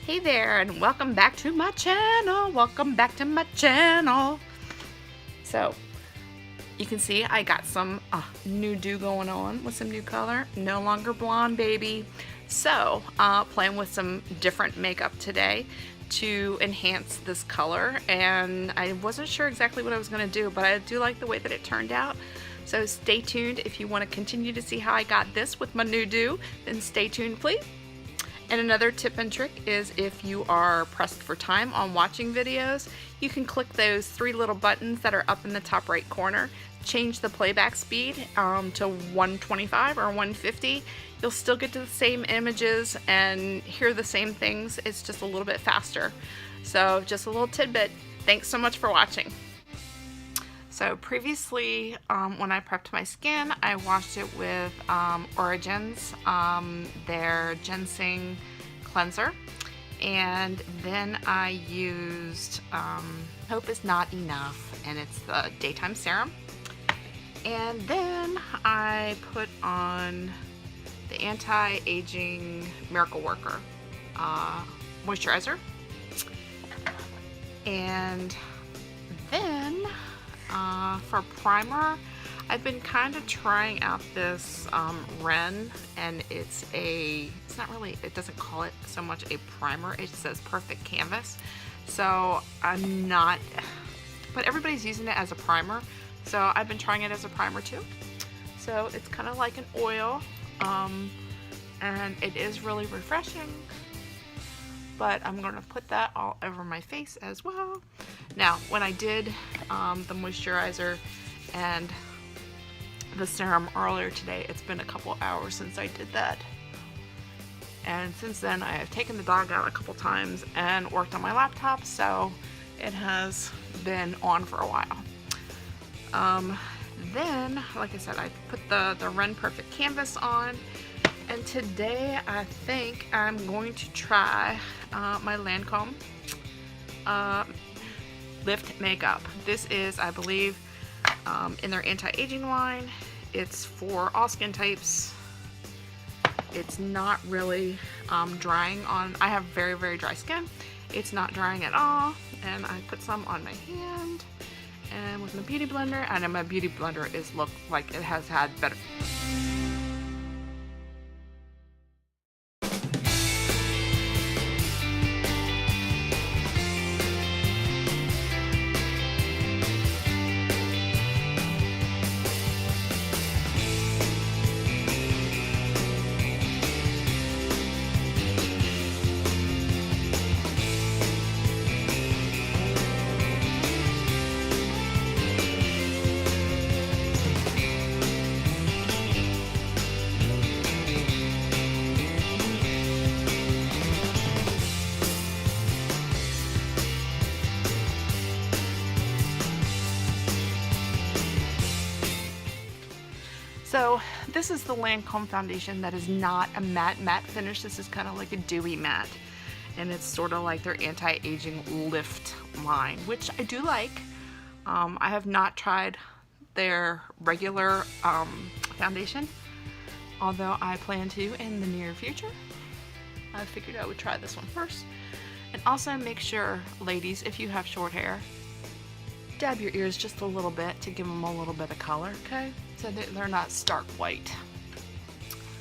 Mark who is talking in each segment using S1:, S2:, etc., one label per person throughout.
S1: Hey there, and welcome back to my channel. Welcome back to my channel. So, you can see I got some new do going on with some new color. No longer blonde, baby. So, playing with some different makeup today to enhance this color. And I wasn't sure exactly what I was going to do, but I do like the way that it turned out. So stay tuned if you want to continue to see how I got this with my new do. Then stay tuned, please. And another tip and trick is if you are pressed for time on watching videos, you can click those three little buttons that are up in the top right corner. Change the playback speed to 125 or 150. You'll still get to the same images and hear the same things. It's just a little bit faster. So just a little tidbit. Thanks so much for watching. So previously, when I prepped my skin, I washed it with Origin's, their Gensing cleanser. And then I used Hope Is Not Enough, and it's the daytime serum. And then I put on the anti-aging Miracle Worker moisturizer. And then for primer, I've been kind of trying out this REN, and it's not really, it doesn't call it so much a primer, it says Perfect Canvas. So I'm not, but everybody's using it as a primer, so I've been trying it as a primer too. So it's kind of like an oil, and it is really refreshing. But I'm going to put that all over my face as well. Now, when I did the moisturizer and the serum earlier today, it's been a couple hours since I did that. And since then, I have taken the dog out a couple times and worked on my laptop, so it has been on for a while. Then, like I said, I put the REN Perfect Canvas on. And today I think I'm going to try my Lancome Lift Makeup. This is, I believe, in their anti-aging line. It's for all skin types. It's not really drying on, I have very, very dry skin. It's not drying at all. And I put some on my hand and with my beauty blender. And my beauty blender is look like it has had better. So this is the Lancome foundation that is not a matte finish. This is kind of like a dewy matte, and it's sort of like their anti-aging lift line, which I do like. I have not tried their regular foundation, although I plan to in the near future. I figured I would try this one first. And also make sure, ladies, if you have short hair, dab your ears just a little bit to give them a little bit of color, okay? So they're not stark white,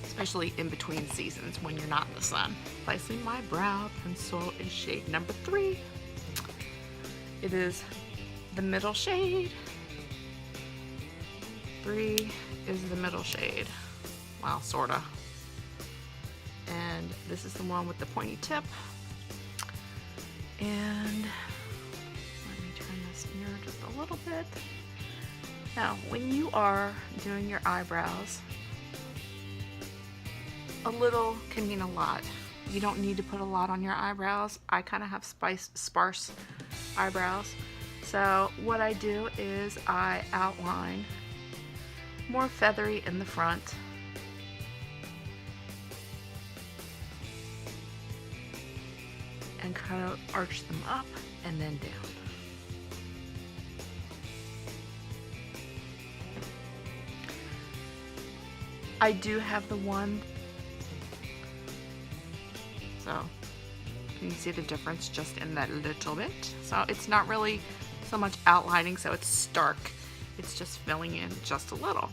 S1: especially in between seasons when you're not in the sun. Placing my brow pencil in shade number 3. It is the middle shade. 3 is the middle shade. Well, sorta. And this is the one with the pointy tip. And mirror just a little bit. Now, when you are doing your eyebrows, a little can mean a lot. You don't need to put a lot on your eyebrows. I kind of have sparse eyebrows. So what I do is I outline more feathery in the front. And kind of arch them up and then down. I do have the one, so You can see the difference just in that little bit. So it's not really so much outlining, so it's stark. It's just filling in just a little.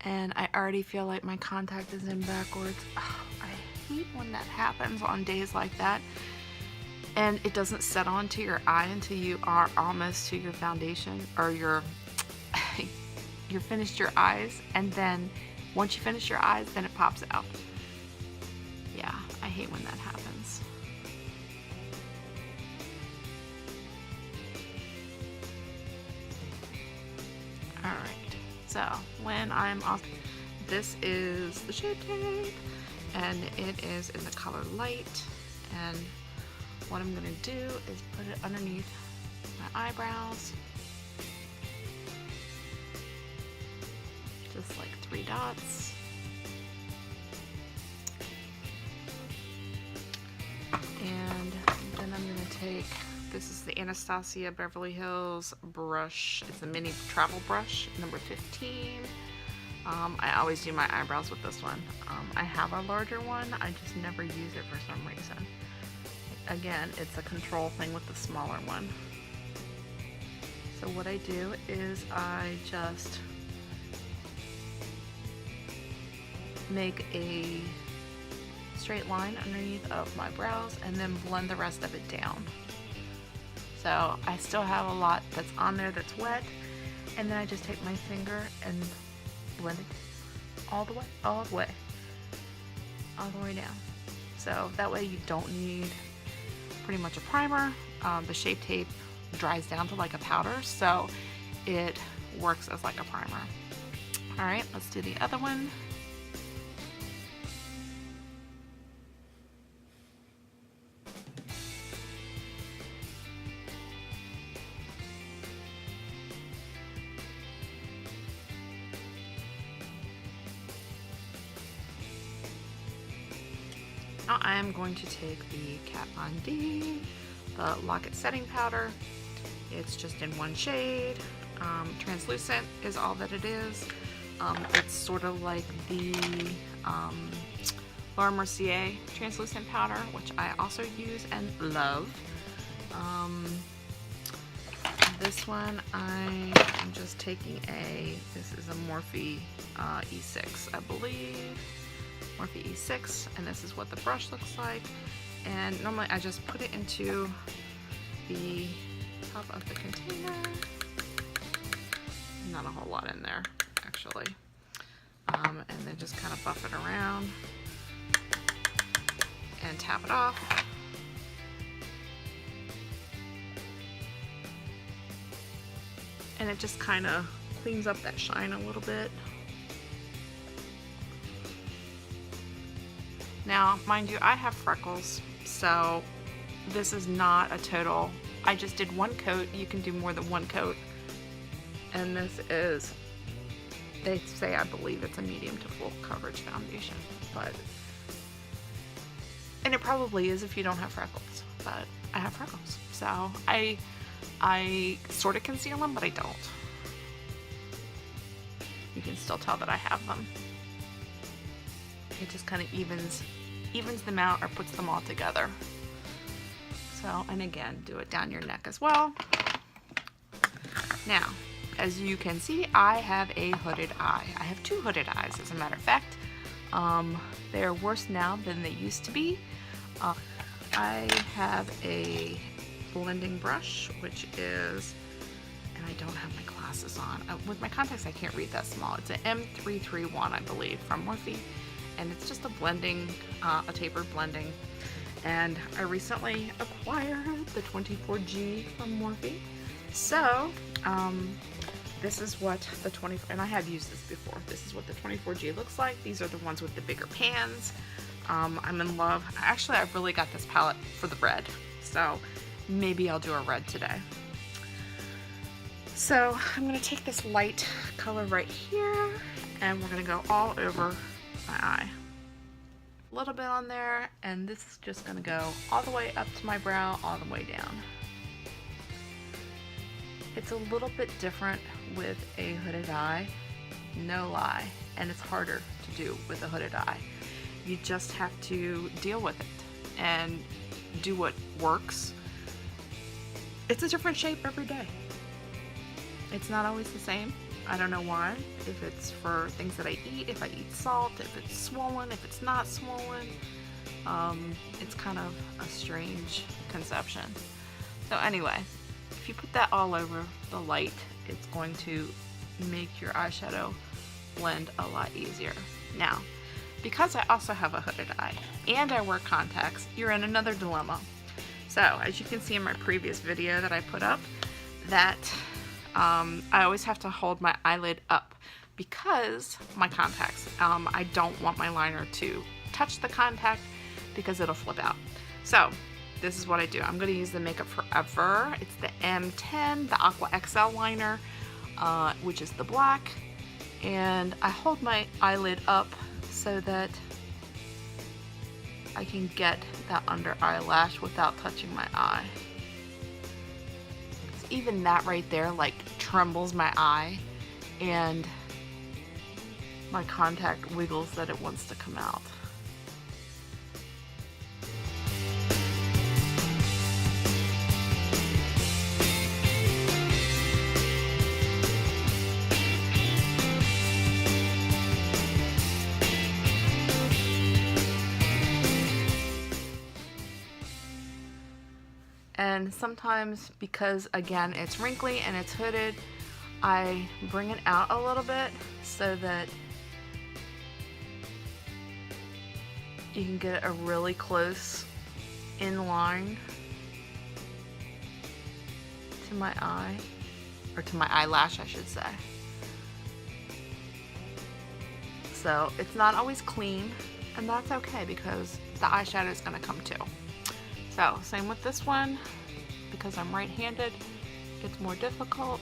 S1: And I already feel like my contact is in backwards. Oh, I hate when that happens on days like that. And it doesn't set onto your eye until you are almost to your foundation, or you're finished your eyes. And then once you finish your eyes, then it pops out. Yeah, I hate when that happens. All right. So when I'm off, this is the Shape Tape, and it is in the color Light. And what I'm gonna do is put it underneath my eyebrows, just like 3 dots. And then I'm gonna take, this is the Anastasia Beverly Hills brush. It's a mini travel brush, number 15. I always do my eyebrows with this one. I have a larger one, I just never use it for some reason. Again, it's a control thing with the smaller one. So what I do is I just make a straight line underneath of my brows and then blend the rest of it down. So I still have a lot that's on there that's wet, and then I just take my finger and blend it all the way down. So that way you don't need pretty much a primer. The Shape Tape dries down to like a powder, so it works as like a primer. All right, let's do the other one. Now I'm going to take the Kat Von D, the Lock It Setting Powder. It's just in one shade. Translucent is all that it is. It's sort of like the Laura Mercier translucent powder, which I also use and love. This one I'm just taking this is a Morphe E6, I believe. Morphe E6, and this is what the brush looks like. And normally I just put it into the top of the container. Not a whole lot in there, actually. And then just kind of buff it around and tap it off. And it just kind of cleans up that shine a little bit. Now, mind you, I have freckles, so this is not a total. I just did one coat. You can do more than one coat. And this is, they say, I believe it's a medium to full coverage foundation, and it probably is if you don't have freckles, but I have freckles. So I sort of conceal them, but I don't. You can still tell that I have them. It just kind of evens them out or puts them all together. So, and again, do it down your neck as well. Now, as you can see, I have a hooded eye. I have 2 hooded eyes, as a matter of fact. They're worse now than they used to be. I have a blending brush, which is, and I don't have my glasses on. With my contacts, I can't read that small. It's an M331, I believe, from Morphe. And it's just a blending, a tapered blending. And I recently acquired the 24G from Morphe. So, this is what the and I have used this before. This is what the 24G looks like. These are the ones with the bigger pans. I'm in love. Actually, I really got this palette for the red. So, maybe I'll do a red today. So, I'm going to take this light color right here, and we're going to go all over my eye. a little bit on there, and this is just gonna go all the way up to my brow, all the way down. It's a little bit different with a hooded eye, no lie, and it's harder to do with a hooded eye. You just have to deal with it and do what works. It's a different shape every day. It's not always the same. I don't know why. If it's for things that I eat, if I eat salt, if it's swollen, if it's not swollen. It's kind of a strange conception. So anyway, if you put that all over the light, it's going to make your eyeshadow blend a lot easier. Now, because I also have a hooded eye and I wear contacts, you're in another dilemma. So as you can see in my previous video that I put up, that I always have to hold my eyelid up because my contacts, I don't want my liner to touch the contact because it'll flip out. So this is what I do. I'm going to use the Makeup Forever. It's the M10, the Aqua XL liner, which is the black. And I hold my eyelid up so that I can get that under eyelash without touching my eye. Even that right there like trembles my eye, and my contact wiggles that it wants to come out. And sometimes, because again it's wrinkly and it's hooded, I bring it out a little bit so that you can get a really close in line to my eye, or to my eyelash I should say. So it's not always clean, and that's okay because the eyeshadow is going to come too. So same with this one, because I'm right-handed, it's more difficult.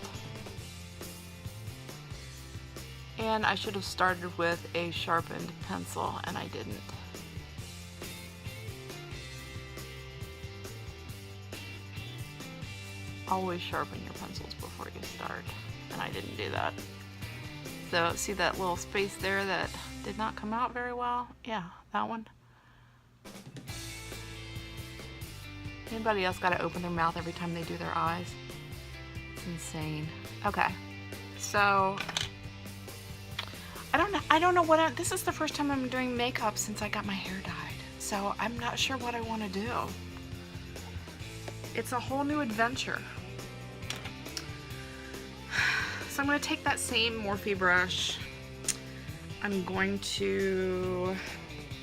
S1: And I should have started with a sharpened pencil, and I didn't. Always sharpen your pencils before you start, and I didn't do that. So see that little space there that did not come out very well? Yeah, that one. Anybody else got to open their mouth every time they do their eyes? It's insane. Okay, so I don't know what this is the first time I'm doing makeup since I got my hair dyed. So I'm not sure what I want to do. It's a whole new adventure. So I'm going to take that same Morphe brush. I'm going to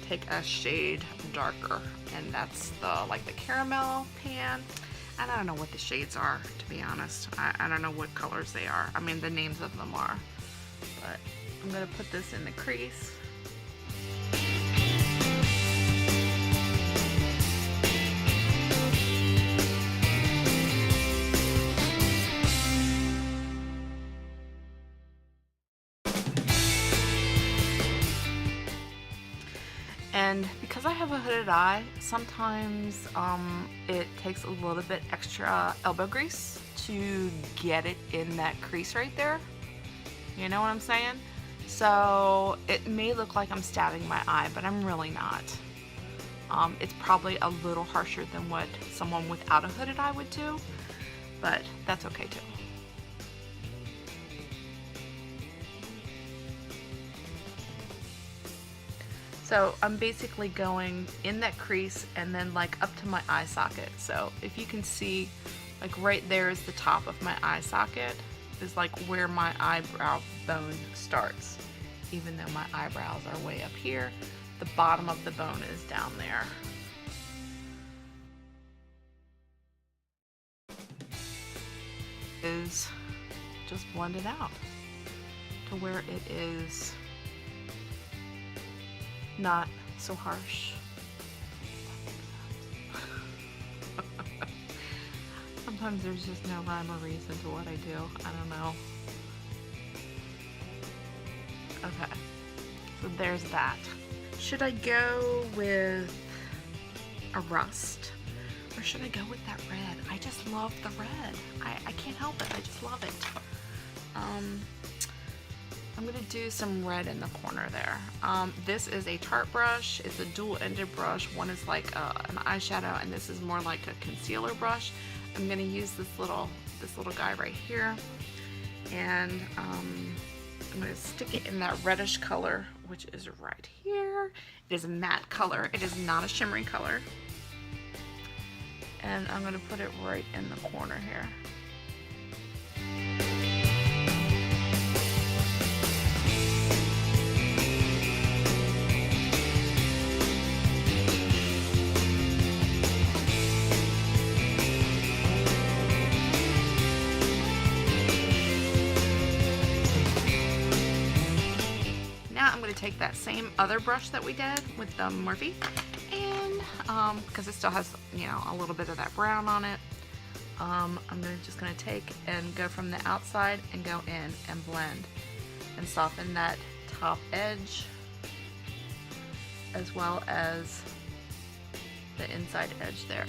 S1: take a shade darker, and that's the caramel pan. And I don't know what the shades are, to be honest. I don't know what colors they are. I mean, the names of them are. But I'm going to put this in the crease. And because I have a hooded eye, sometimes it takes a little bit extra elbow grease to get it in that crease right there. You know what I'm saying? So it may look like I'm stabbing my eye, but I'm really not. It's probably a little harsher than what someone without a hooded eye would do, but that's okay too. So I'm basically going in that crease and then like up to my eye socket. So if you can see, like right there is the top of my eye socket, is like where my eyebrow bone starts. Even though my eyebrows are way up here, the bottom of the bone is down there. Is just blend it out to where it is not so harsh. Sometimes there's just no rhyme or reason to what I do. I don't know. Okay, so there's that. Should I go with a rust? Or should I go with that red? I just love the red. I can't help it. I just love it. I'm gonna do some red in the corner there. This is a Tarte brush. It's a dual-ended brush. One is like an eyeshadow, and this is more like a concealer brush. I'm gonna use this little guy right here, and I'm gonna stick it in that reddish color, which is right here. It is a matte color. It is not a shimmery color. And I'm gonna put it right in the corner here. Take that same other brush that we did with the Morphe, and because it still has, you know, a little bit of that brown on it, I'm just gonna take and go from the outside and go in and blend and soften that top edge as well as the inside edge there.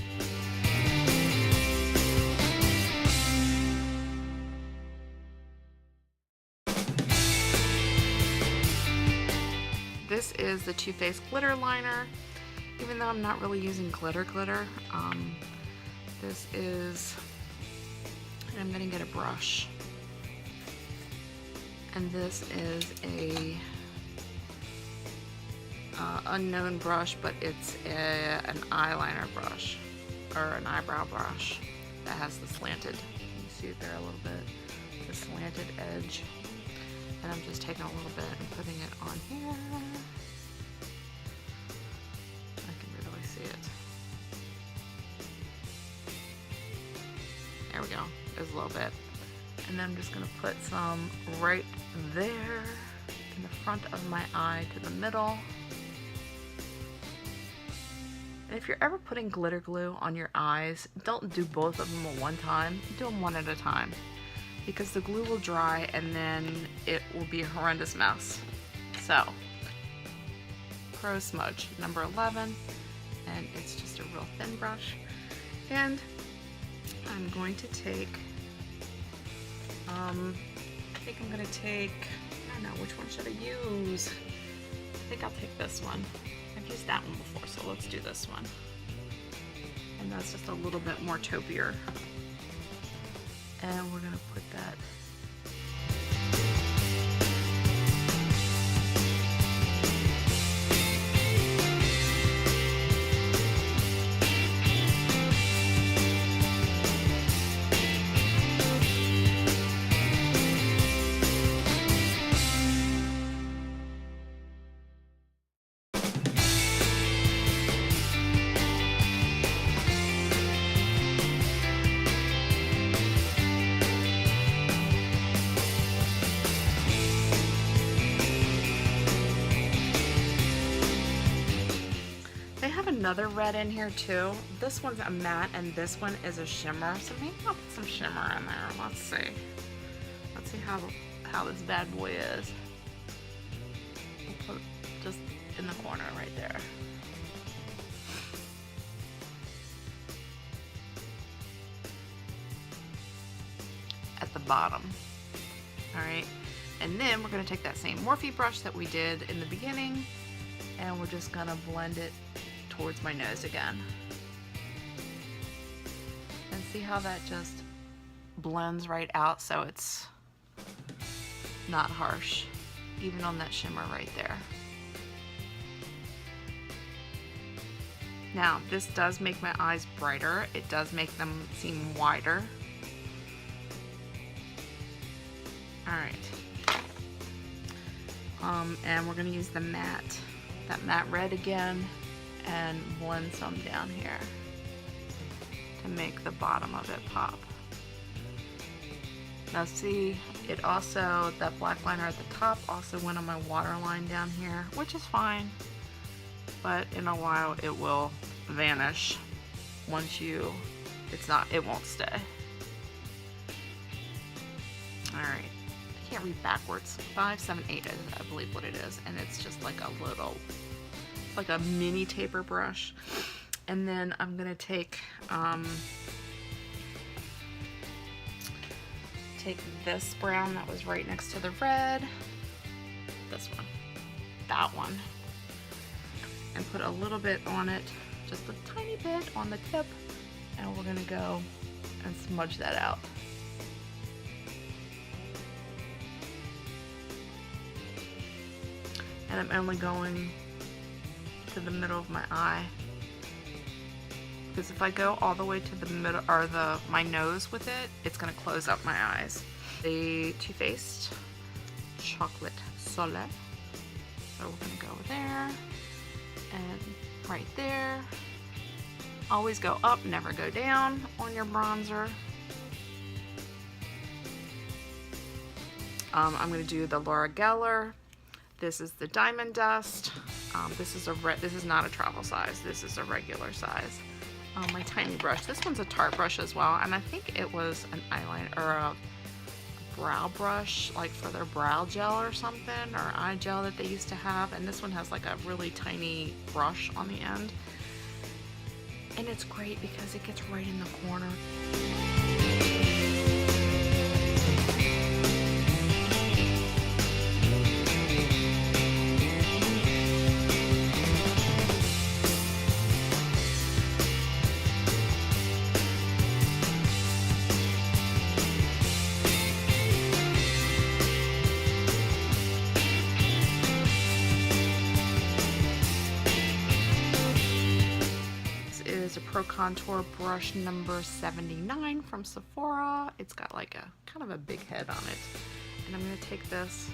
S1: This is the Too Faced glitter liner. Even though I'm not really using glitter, this is, and I'm gonna get a brush. And this is a unknown brush, but it's an eyeliner brush, or an eyebrow brush that has the slanted, you see it there a little bit, the slanted edge. And I'm just taking a little bit and putting it on here. I can really see it. There we go. There's a little bit. And then I'm just gonna put some right there in the front of my eye to the middle. And if you're ever putting glitter glue on your eyes, don't do both of them at one time. Do them one at a time, because the glue will dry and then it will be a horrendous mess. So, Pro Smudge number 11, and it's just a real thin brush. And I'm going to take, I think I'm gonna take, I don't know, which one should I use? I think I'll take this one. I've used that one before, so let's do this one. And that's just a little bit more taupier. And we're gonna put that another red in here too. This one's a matte and this one is a shimmer, so maybe I'll put some shimmer in there. Let's see. Let's see how this bad boy is. We'll put just in the corner right there. At the bottom. Alright. And then we're going to take that same Morphe brush that we did in the beginning, and we're just going to blend it towards my nose again. And see how that just blends right out, so it's not harsh, even on that shimmer right there. Now, this does make my eyes brighter. It does make them seem wider. Alright. And we're going to use the matte, that matte red again, and blend some down here to make the bottom of it pop. Now see, it also, that black liner at the top also went on my waterline down here, which is fine, but in a while it will vanish once you, it won't stay. Alright, I can't read backwards. 5, 7, 8 is, I believe, what it is, and it's just like a little like a mini taper brush. And then I'm gonna take this brown that was right next to the red, this one, that one, and put a little bit on it, just a tiny bit on the tip, and we're gonna go and smudge that out. And I'm only going to the middle of my eye, because if I go all the way to the middle, or my nose with it, it's gonna close up my eyes. The Too Faced Chocolate Soleil. So we're gonna go there and right there. Always go up, never go down on your bronzer. I'm gonna do the Laura Geller. This is the Diamond Dust. This is not a travel size. This is a regular size. My tiny brush. This one's a Tarte brush as well, and I think it was an eyeliner or a brow brush, like for their brow gel or something, or eye gel that they used to have. And this one has like a really tiny brush on the end, and it's great because it gets right in the corner. A Pro Contour brush number 79 from Sephora. It's got like a kind of a big head on it, and I'm going to take this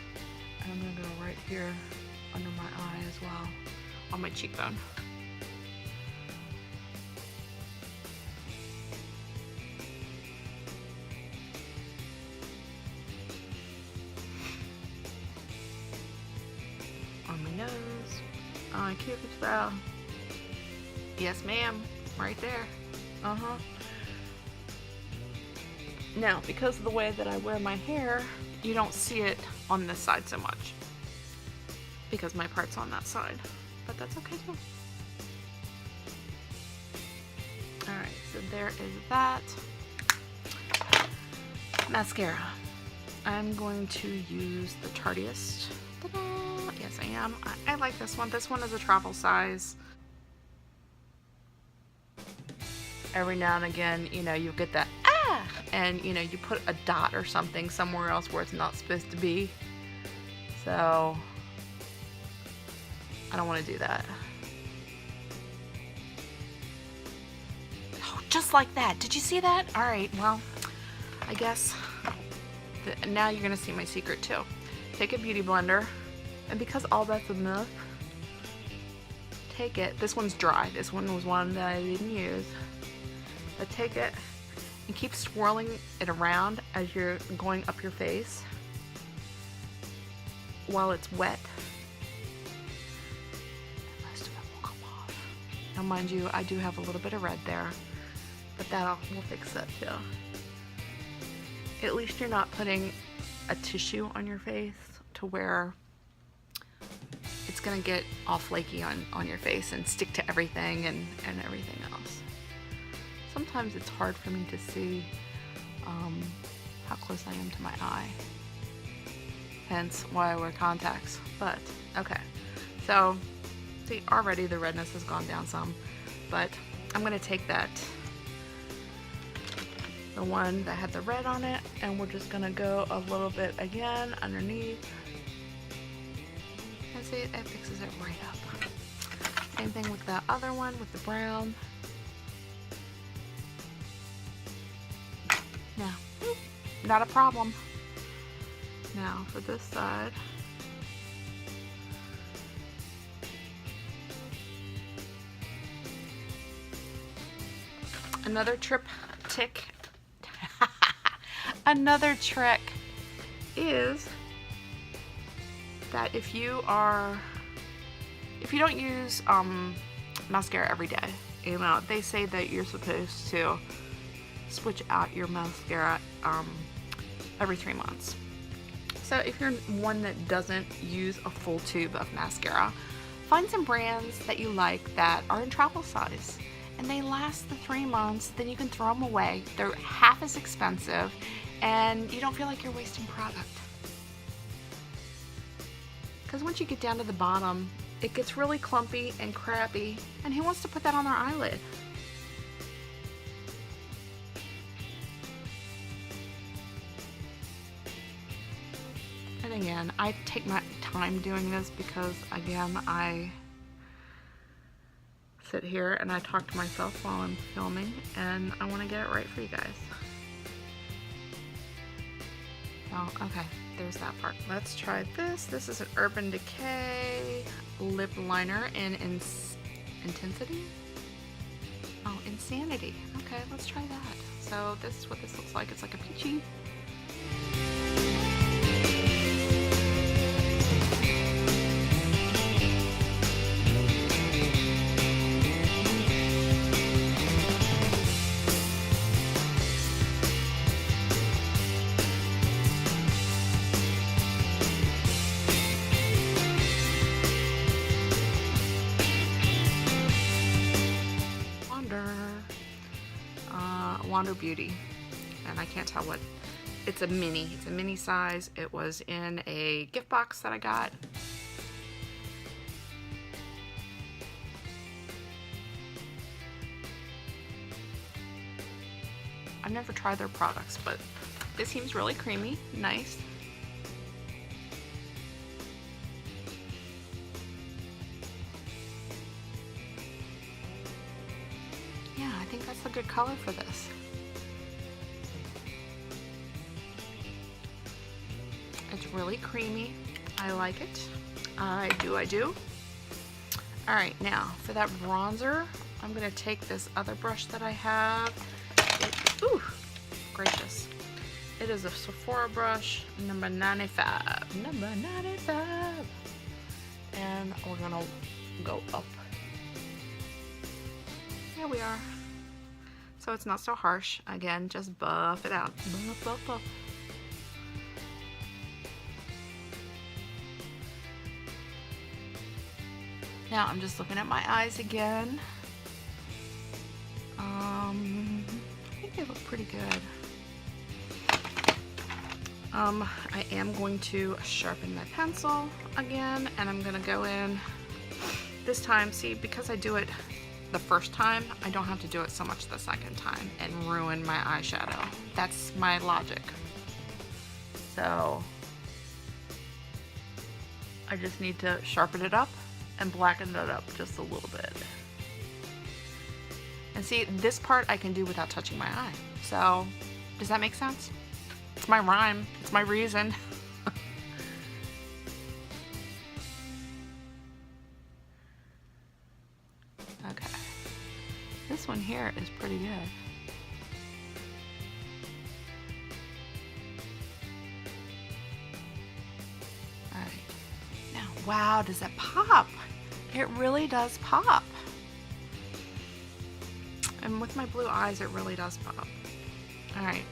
S1: and I'm going to go right here under my eye as well, on my cheekbone. On my nose, on my Cupid's brow. Yes, ma'am. Right there. Now, because of the way that I wear my hair, you don't see it on this side so much, because my part's on that side, but that's okay too. Alright, so there is that. Mascara. I'm going to use the Tartiest. Ta-da! Yes, I am. I like this one. This one is a travel size. Every now and again, you know, you get that and you know, you put a dot or something somewhere else where it's not supposed to be. So I don't want to do that. Oh, just like that. Did you see that? All right, well, I guess now you're gonna see my secret too. Take a beauty blender, and because all that's enough, take it. This one's dry. This one was one that I didn't use. But take it and keep swirling it around as you're going up your face while it's wet. And most of it will come off. Now mind you, I do have a little bit of red there, but we'll fix that too. At least you're not putting a tissue on your face to where it's gonna get all flaky on your face and stick to everything and everything else. Sometimes it's hard for me to see how close I am to my eye, hence why I wear contacts. But okay, so see, already the redness has gone down some, but I'm going to take the one that had the red on it, and we're just going to go a little bit again underneath, and see, it fixes it right up. Same thing with the other one with the brown. Now, not a problem. Now for this side, another trick is that if you don't use mascara every day, you know, they say that you're supposed to switch out your mascara every 3 months. So if you're one that doesn't use a full tube of mascara, find some brands that you like that are in travel size and they last the 3 months, then you can throw them away. They're half as expensive and you don't feel like you're wasting product. Because once you get down to the bottom, it gets really clumpy and crappy, and who wants to put that on their eyelid? And again, I take my time doing this because, again, I sit here and I talk to myself while I'm filming, and I want to get it right for you guys. Oh, okay, there's that part. Let's try this. This is an Urban Decay lip liner in Intensity? Oh, Insanity. Okay, let's try that. So this is what this looks like. It's like a peachy. Wander Beauty, and I can't tell what, it's a mini size. It was in a gift box that I got. I've never tried their products, but this seems really creamy, nice. Yeah, I think that's a good color for this. It's really creamy. I like it. I do. Alright, now for that bronzer, I'm going to take this other brush that I have. Ooh, gracious. It is a Sephora brush, number 95. Number 95. And we're going to go up. Here we are. So it's not so harsh. Again, just buff it out. Buff, buff, buff. Now I'm just looking at my eyes again. I think they look pretty good. I am going to sharpen my pencil again, and I'm gonna go in this time. See, because I do it the first time, I don't have to do it so much the second time and ruin my eyeshadow. That's my logic. So I just need to sharpen it up and blacken it up just a little bit. And see, this part I can do without touching my eye. So, does that make sense? It's my rhyme. It's my reason. Okay. This one here is pretty good. Alright. Now, wow, does that pop? It really does pop. And with my blue eyes, it really does pop. Alright.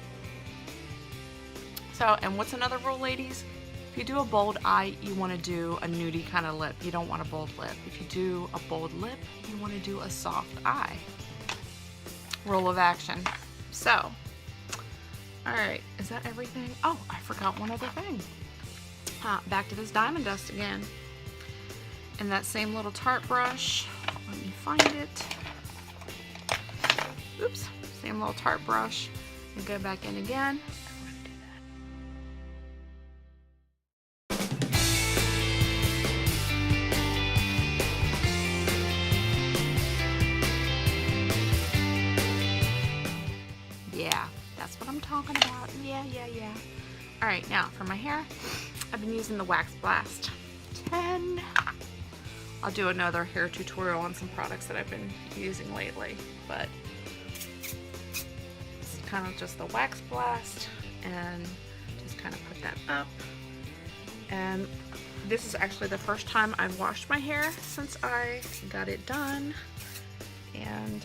S1: So, and what's another rule, ladies? If you do a bold eye, you want to do a nudie kind of lip. You don't want a bold lip. If you do a bold lip, you want to do a soft eye. Rule of action. So, alright, is that everything? Oh, I forgot one other thing. Back to this Diamond Dust again. And that same little Tarte brush. Let me find it. Oops, same little Tarte brush. And go back in again. Yeah, that's what I'm talking about. Yeah. Alright, now for my hair, I've been using the Wax Blast 10. I'll do another hair tutorial on some products that I've been using lately, but it's kind of just the Wax Blast, and just kind of put that up. And this is actually the first time I've washed my hair since I got it done, and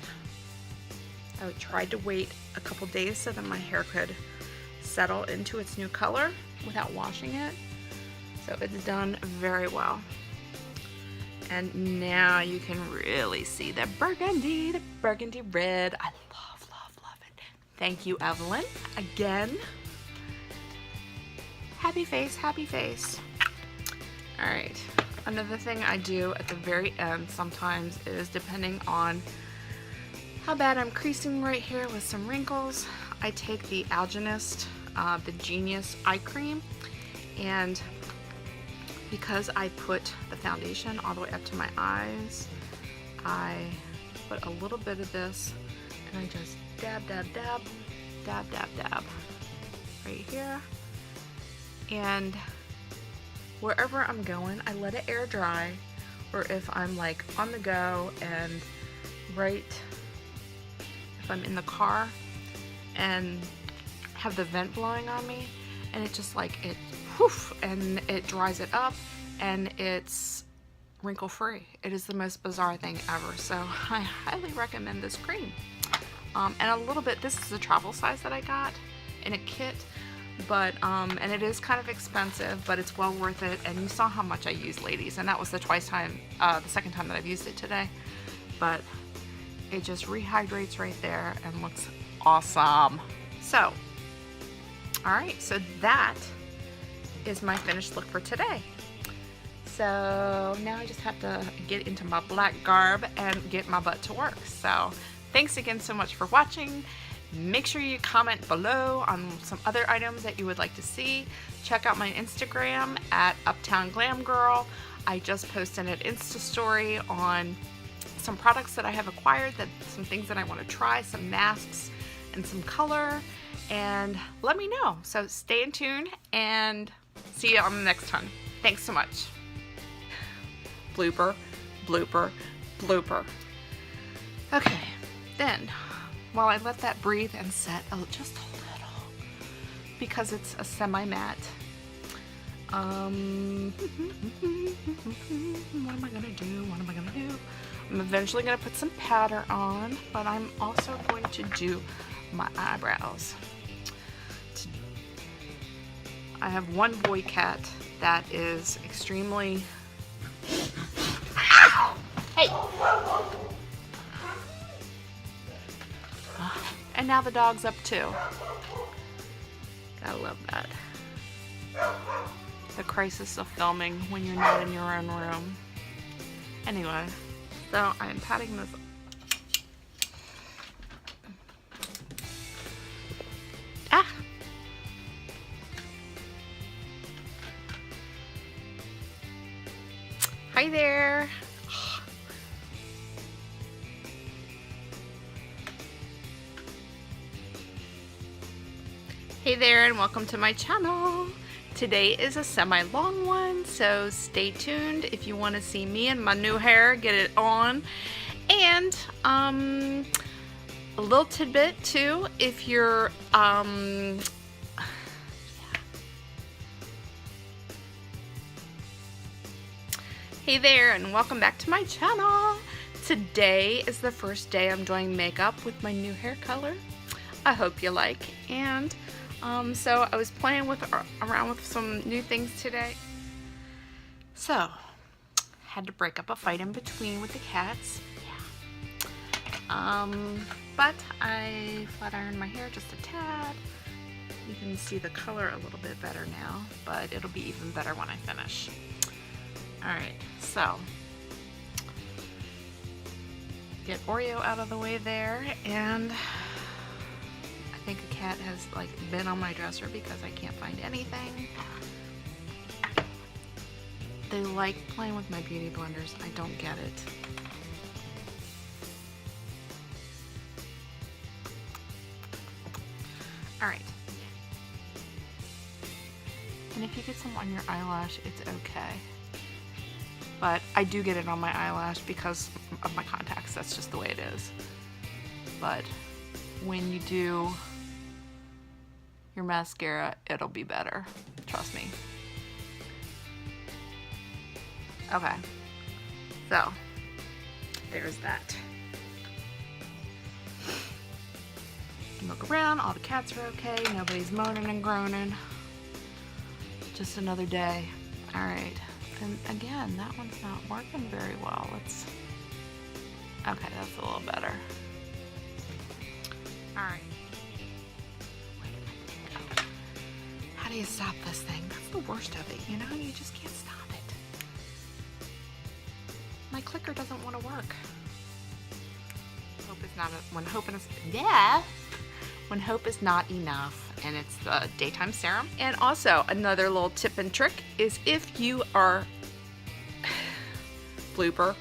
S1: I tried to wait a couple days so that my hair could settle into its new color without washing it. So it's done very well. And now you can really see the burgundy red. I love, love, love it. Thank you, Evelyn. Again. Happy face, happy face. All right. Another thing I do at the very end sometimes is, depending on how bad I'm creasing right here with some wrinkles, I take the Algenist, the Genius Eye Cream, and because I put the foundation all the way up to my eyes, I put a little bit of this and I just dab, dab, dab, dab, dab, dab right here. And wherever I'm going, I let it air dry, or if I'm like on the go and if I'm in the car and have the vent blowing on me, and it just like it poof, and it dries it up, and it's wrinkle free. It is the most bizarre thing ever. So I highly recommend this cream. And a little bit, this is the travel size that I got in a kit, but and it is kind of expensive, but it's well worth it. And you saw how much I use, ladies, and that was the second time that I've used it today. But it just rehydrates right there and looks awesome. So, all right, so that is my finished look for today. So now I just have to get into my black garb and get my butt to work. So thanks again so much for watching. Make sure you comment below on some other items that you would like to see. Check out my Instagram at Uptown Glam Girl. I just posted an Insta story on some products that I have acquired, some things that I want to try, some masks and some color, and let me know. So stay in tune and see you on the next time. Thanks so much. Blooper, blooper, blooper. Okay, then while I let that breathe and set just a little, because it's a semi-matte, what am I gonna do? What am I gonna do? I'm eventually gonna put some powder on, but I'm also going to do my eyebrows. I have one boy cat that is extremely... Hey! And now the dog's up too. Gotta love that. The crisis of filming when you're not in your own room. Anyway, so I'm patting this. Ah! Hi there! Hey there, and welcome to my channel. Today is a semi-long one, so stay tuned if you want to see me and my new hair, get it on. And a little tidbit too, if you're Hey there, and welcome back to my channel. Today is the first day I'm doing makeup with my new hair color. I hope you like. And so I was playing around with some new things today. So, had to break up a fight in between with the cats. Yeah. But I flat ironed my hair just a tad. You can see the color a little bit better now, but it'll be even better when I finish. Alright, so get Oreo out of the way there, and I think a cat has like been on my dresser because I can't find anything. They like playing with my beauty blenders. I don't get it. Alright. And if you get some on your eyelash, it's okay. But I do get it on my eyelash because of my contacts. That's just the way it is. But when you do your mascara, it'll be better. Trust me. Okay. So, there's that. Look around, all the cats are okay. Nobody's moaning and groaning. Just another day. Alright. And again, that one's not working very well. Okay, that's a little better. All right. How do you stop this thing? That's the worst of it, you know? You just can't stop it. My clicker doesn't want to work. When hope is not enough, and it's the daytime serum. And also another little tip and trick is if you are blooper,